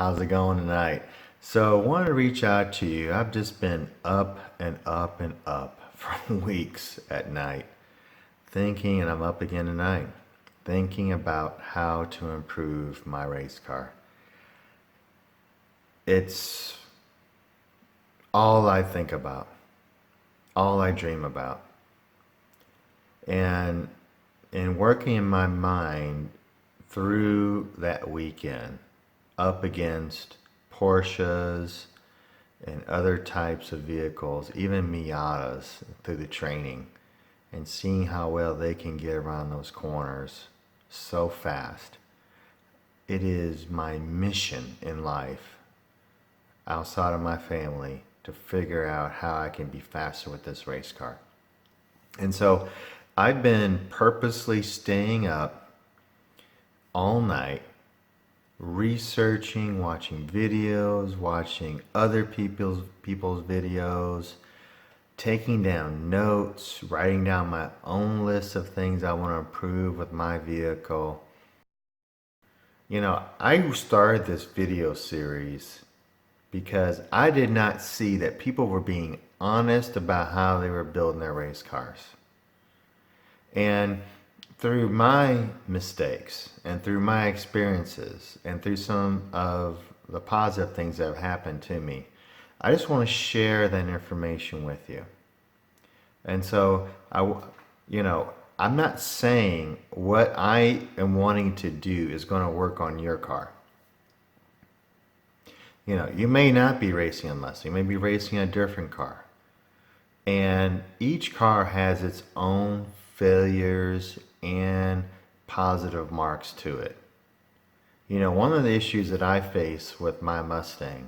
How's it going tonight? So, I wanted to reach out to you. I've just been up and up and up for weeks at night, thinking, and I'm up again tonight, thinking about how to improve my race car. It's all I think about, all I dream about. And in working in my mind through that weekend, up against Porsches and other types of vehicles, even Miatas, through the training, and seeing how well they can get around those corners so fast. It is my mission in life, outside of my family, to figure out how I can be faster with this race car. And so I've been purposely staying up all night, researching, watching videos, watching other people's videos, taking down notes, writing down my own list of things I want to improve with my vehicle. I started this video series because I did not see that people were being honest about how they were building their race cars. And through my mistakes and through my experiences and through some of the positive things that have happened to me, I just want to share that information with you. And so I'm not saying what I am wanting to do is going to work on your car. You may not be racing a Mustang, you may be racing a different car. And each car has its own failures and positive marks to it. One of the issues that I face with my Mustang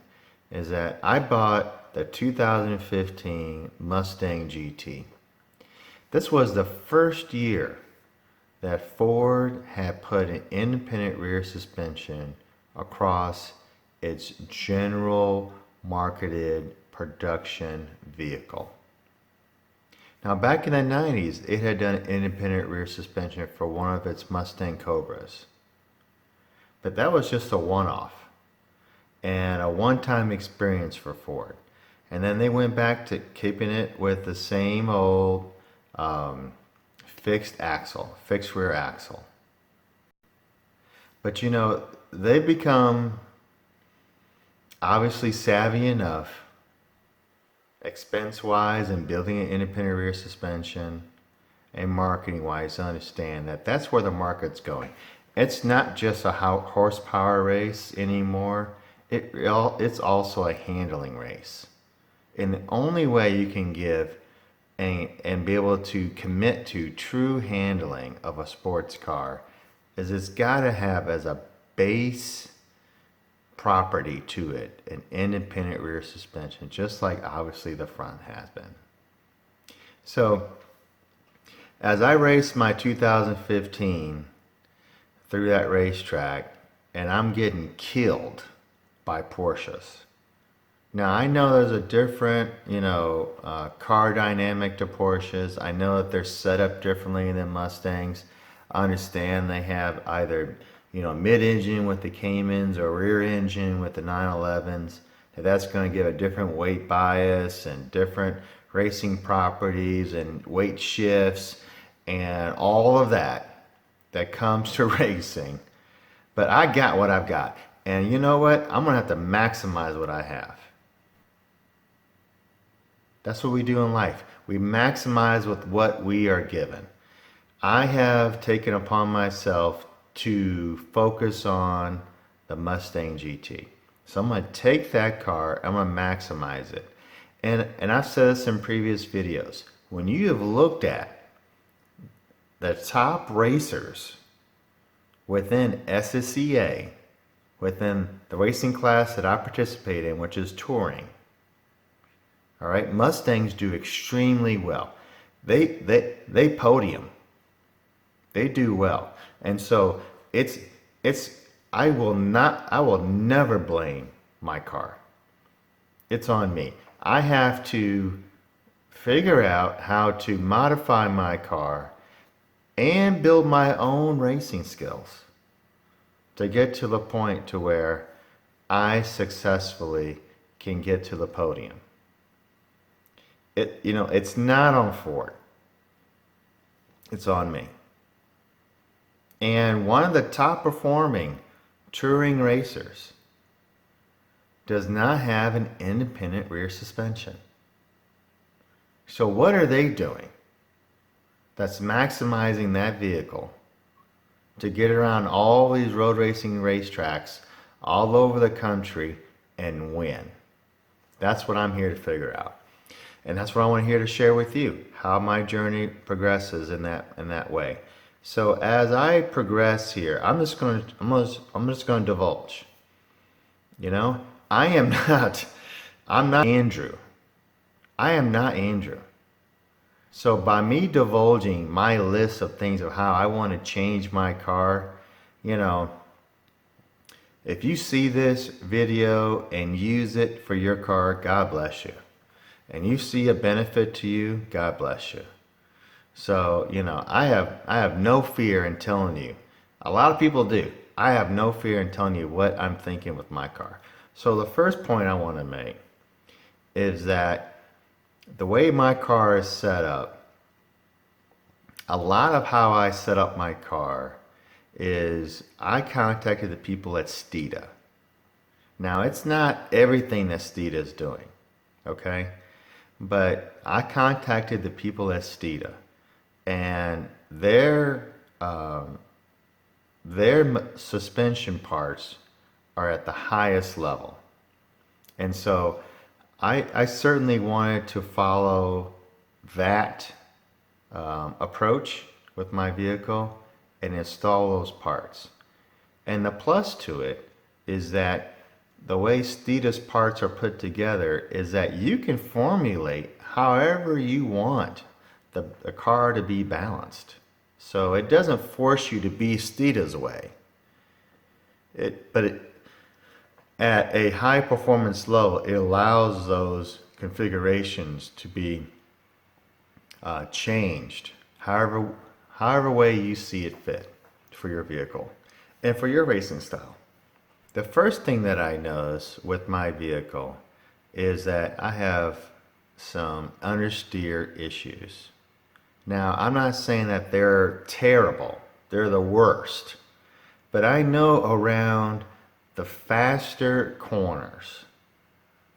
is that I bought the 2015 Mustang GT. This was the first year that Ford had put an independent rear suspension across its general marketed production vehicle. Now, back in the 90s, it had done independent rear suspension for one of its Mustang Cobras. But that was just a one-off and a one-time experience for Ford. And then they went back to keeping it with the same old fixed rear axle. But they've become obviously savvy enough, expense-wise and building an independent rear suspension and marketing-wise, to understand that that's where the market's going. It's not just a horsepower race anymore. It's also a handling race. And the only way you can give and be able to commit to true handling of a sports car is it's got to have as a base property to it an independent rear suspension, just like obviously the front has been. So as I raced my 2015 through that racetrack, and I'm getting killed by Porsches. Now I know there's a different car dynamic to Porsches. I know that they're set up differently than Mustangs. I understand they have either mid-engine with the Caymans or rear engine with the 911s. That's going to give a different weight bias and different racing properties and weight shifts and all of that comes to racing. But I got what I've got. And you know what? I'm going to have to maximize what I have. That's what we do in life. We maximize with what we are given. I have taken upon myself to focus on the Mustang GT. So I'm going to take that car, I'm going to maximize it. And I've said this in previous videos. When you have looked at the top racers within SSCA, within the racing class that I participate in, which is touring, all right, Mustangs do extremely well. They podium. They do well. And so I will never blame my car. It's on me. I have to figure out how to modify my car and build my own racing skills to get to the point to where I successfully can get to the podium. It's not on Ford. It's on me. And one of the top performing touring racers does not have an independent rear suspension. So what are they doing that's maximizing that vehicle to get around all these road racing racetracks all over the country and win? That's what I'm here to figure out. And that's what I want here to share with you, how my journey progresses in that way. So as I progress here, I'm just going to divulge. You know, I'm not Andrew. I am not Andrew. So by me divulging my list of things of how I want to change my car, you know, if you see this video and use it for your car, God bless you. And you see a benefit to you, God bless you. So, I have no fear in telling you. A lot of people do. I have no fear in telling you what I'm thinking with my car. So the first point I want to make is that the way my car is set up, a lot of how I set up my car is I contacted the people at Steeda. Now, it's not everything that Steeda is doing, okay? But I contacted the people at Steeda, and their suspension parts are at the highest level. And so I certainly wanted to follow that approach with my vehicle and install those parts. And the plus to it is that the way Steeda's parts are put together is that you can formulate however you want the car to be balanced. So it doesn't force you to be Steeda's way. But at a high performance level, it allows those configurations to be changed however way you see it fit for your vehicle and for your racing style. The first thing that I notice with my vehicle is that I have some understeer issues. Now, I'm not saying that they're terrible. They're the worst. But I know around the faster corners,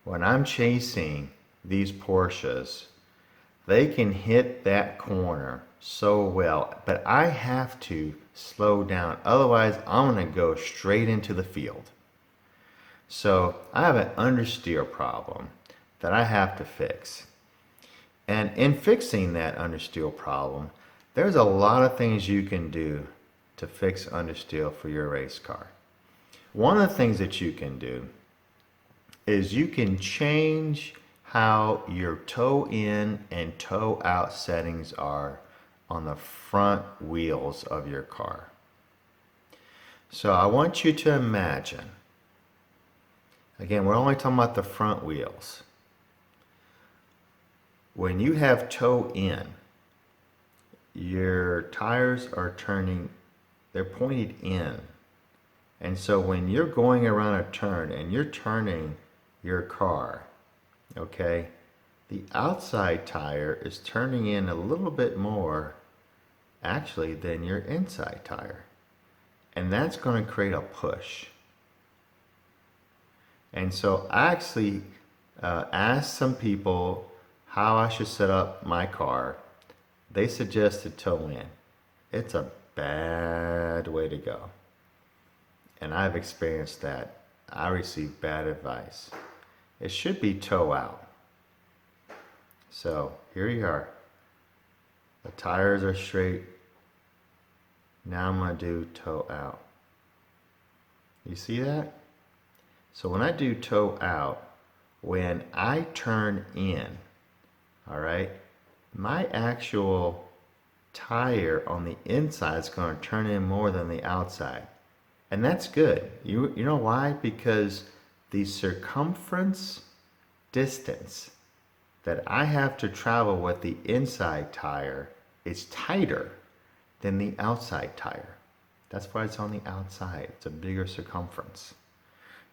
when I'm chasing these Porsches, they can hit that corner so well, but I have to slow down. Otherwise, I'm going to go straight into the field. So I have an understeer problem that I have to fix. And in fixing that understeer problem, there's a lot of things you can do to fix understeer for your race car. One of the things that you can do is you can change how your toe in and toe out settings are on the front wheels of your car. So I want you to imagine, again, we're only talking about the front wheels. When you have toe in, your tires are turning, they're pointed in. And so when you're going around a turn and you're turning your car, okay, the outside tire is turning in a little bit more actually than your inside tire. And that's going to create a push. And so I actually asked some people how I should set up my car. They suggested toe in. It's a bad way to go. And I've experienced that. I received bad advice. It should be toe out. So here you are. The tires are straight. Now I'm going to do toe out. You see that? So when I do toe out, when I turn in, all right, my actual tire on the inside is going to turn in more than the outside. And that's good. You know why? Because the circumference distance that I have to travel with the inside tire is tighter than the outside tire. That's why it's on the outside. It's a bigger circumference.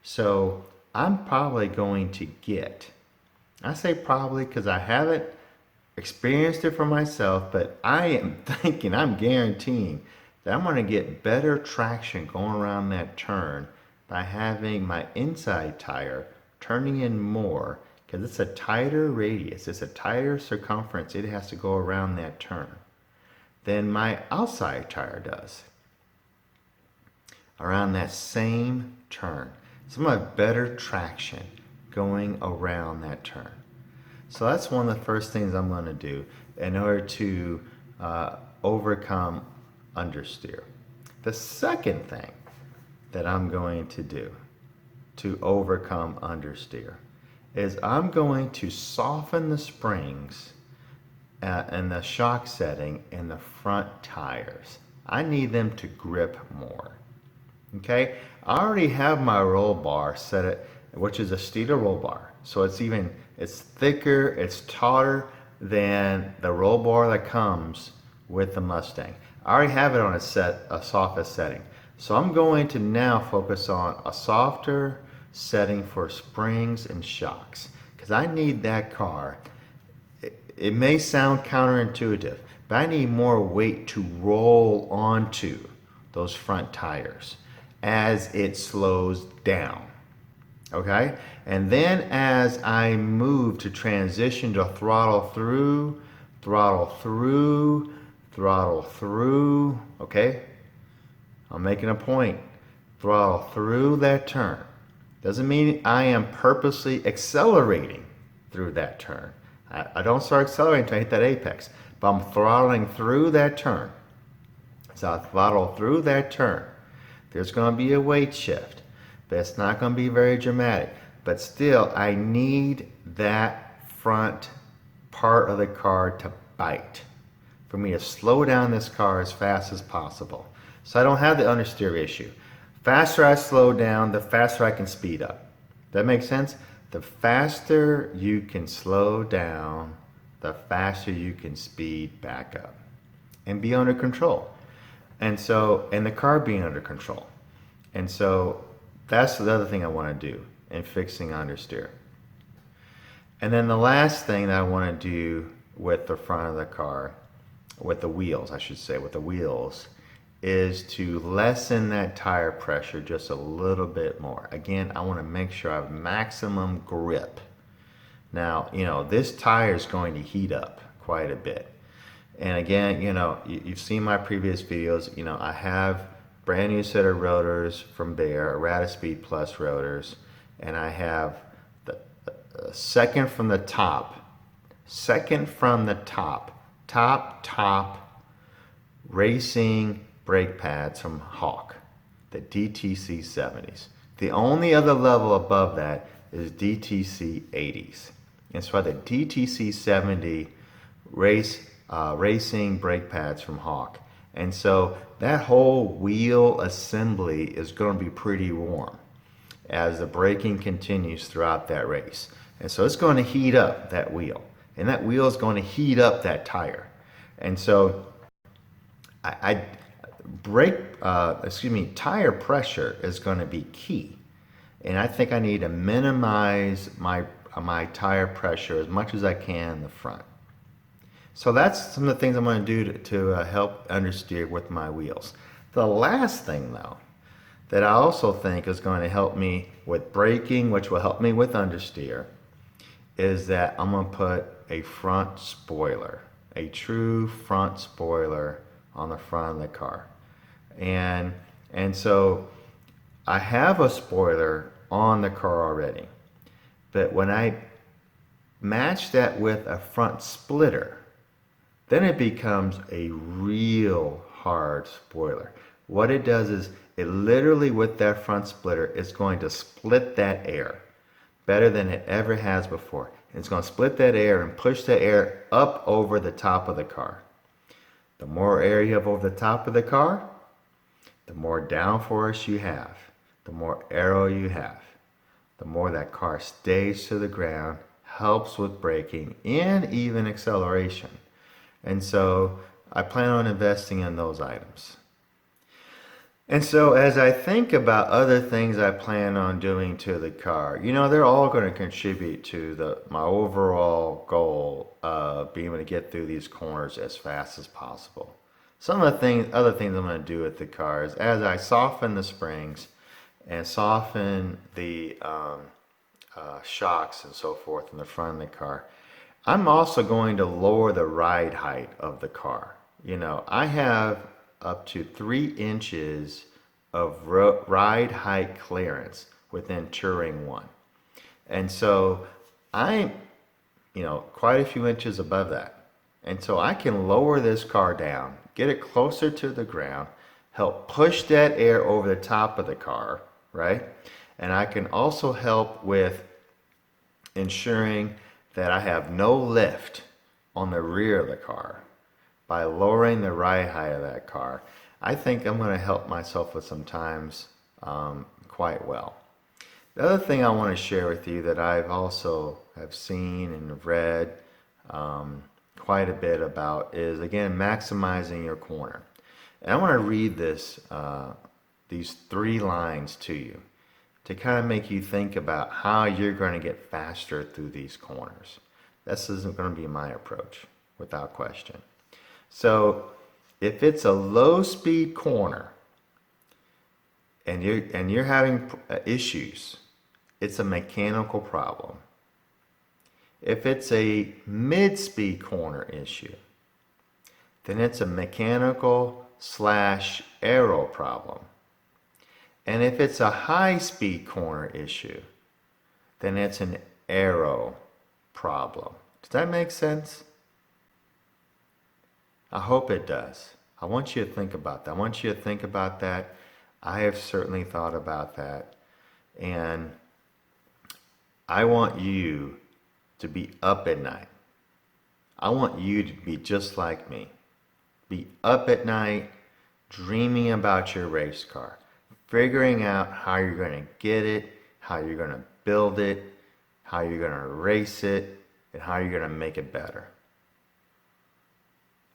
So I'm probably going to get, I say probably because I haven't experienced it for myself, but I am thinking, I'm guaranteeing that I'm going to get better traction going around that turn by having my inside tire turning in more because it's a tighter radius, it's a tighter circumference it has to go around that turn than my outside tire does around that same turn. So I'm going to have better traction going around that turn. So that's one of the first things I'm going to do in order to overcome understeer. The second thing that I'm going to do to overcome understeer is I'm going to soften the springs and the shock setting in the front tires. I need them to grip more. Okay, I already have my roll bar set it, which is a Steeler roll bar. So it's thicker, it's taller than the roll bar that comes with the Mustang. I already have it on a softest setting. So I'm going to now focus on a softer setting for springs and shocks because I need that car. It may sound counterintuitive, but I need more weight to roll onto those front tires as it slows down. Okay? And then as I move to transition to throttle through, throttle through, throttle through, okay? I'm making a point. Throttle through that turn. Doesn't mean I am purposely accelerating through that turn. I don't start accelerating until I hit that apex, but I'm throttling through that turn. So I throttle through that turn. There's going to be a weight shift, but it's not going to be very dramatic. But still, I need that front part of the car to bite for me to slow down this car as fast as possible. So I don't have the understeer issue. Faster I slow down, the faster I can speed up. That makes sense? The faster you can slow down, the faster you can speed back up and be under control. And the car being under control. And so that's the other thing I want to do in fixing understeer. And then the last thing that I want to do with the front of the car, with the wheels, I should say, with the wheels, is to lessen that tire pressure just a little bit more. Again, I want to make sure I have maximum grip. Now, this tire is going to heat up quite a bit. And again, you've seen my previous videos. I have brand new set of rotors from Bayer, Errata Speed Plus rotors, and I have the second from the top, top racing brake pads from Hawk, the DTC 70s. The only other level above that is DTC 80s. And so the DTC 70 racing brake pads from Hawk. And so that whole wheel assembly is going to be pretty warm as the braking continues throughout that race. And so it's going to heat up that wheel. And that wheel is going to heat up that tire. And so tire pressure is going to be key. And I think I need to minimize my tire pressure as much as I can in the front. So that's some of the things I'm going to do to help understeer with my wheels. The last thing, though, that I also think is going to help me with braking, which will help me with understeer, is that I'm going to put a front spoiler, a true front spoiler on the front of the car. And so I have a spoiler on the car already. But when I match that with a front splitter, then it becomes a real hard spoiler. What it does is it literally, with that front splitter, is going to split that air better than it ever has before. And it's going to split that air and push the air up over the top of the car. The more air you have over the top of the car, the more downforce you have, the more aero you have, the more that car stays to the ground, helps with braking and even acceleration. And so I plan on investing in those items. And so as I think about other things I plan on doing to the car, they're all going to contribute to my overall goal of being able to get through these corners as fast as possible. Some of the other things I'm going to do with the car is as I soften the springs and soften the shocks and so forth in the front of the car, I'm also going to lower the ride height of the car. I have up to 3 inches of ride height clearance within Touring 1. And so I'm, quite a few inches above that. And so I can lower this car down, get it closer to the ground, help push that air over the top of the car, right? And I can also help with ensuring that I have no lift on the rear of the car. By lowering the ride height of that car, I think I'm going to help myself with some times quite well. The other thing I want to share with you that I've also have seen and read quite a bit about is, again, maximizing your corner. And I want to read these 3 lines to you to kind of make you think about how you're going to get faster through these corners. This isn't going to be my approach, without question. So if it's a low speed corner and you're having issues, it's a mechanical problem. If it's a mid speed corner issue, then it's a mechanical / aero problem. And if it's a high speed corner issue, then it's an aero problem. Does that make sense? I hope it does. I want you to think about that. I want you to think about that. I have certainly thought about that. And I want you to be up at night. I want you to be just like me. Be up at night, dreaming about your race car, figuring out how you're going to get it, how you're going to build it, how you're going to race it, and how you're going to make it better.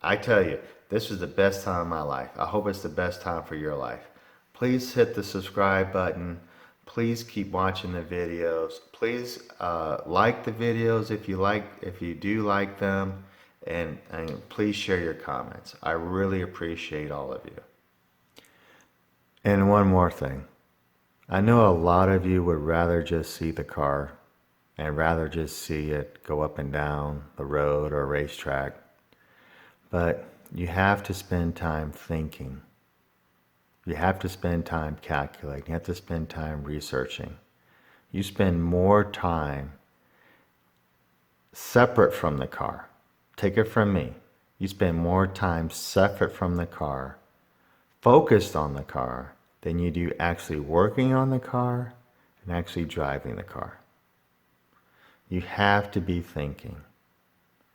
I tell you, this is the best time of my life. I hope it's the best time for your life. Please hit the subscribe button. Please keep watching the videos. Please like the videos if you do like them, and please share your comments. I really appreciate all of you. And one more thing. I know a lot of you would rather just see the car and rather just see it go up and down the road or racetrack. But you have to spend time thinking. You have to spend time calculating. You have to spend time researching. You spend more time separate from the car. Take it from me. You spend more time separate from the car, focused on the car, than you do actually working on the car and actually driving the car. You have to be thinking.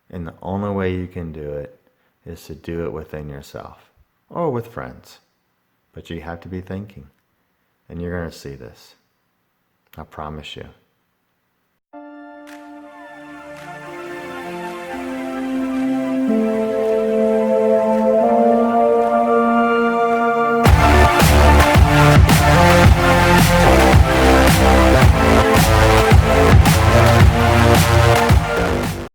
And the only way you can do it is to do it within yourself or with friends. But you have to be thinking. And you're going to see this. I promise you.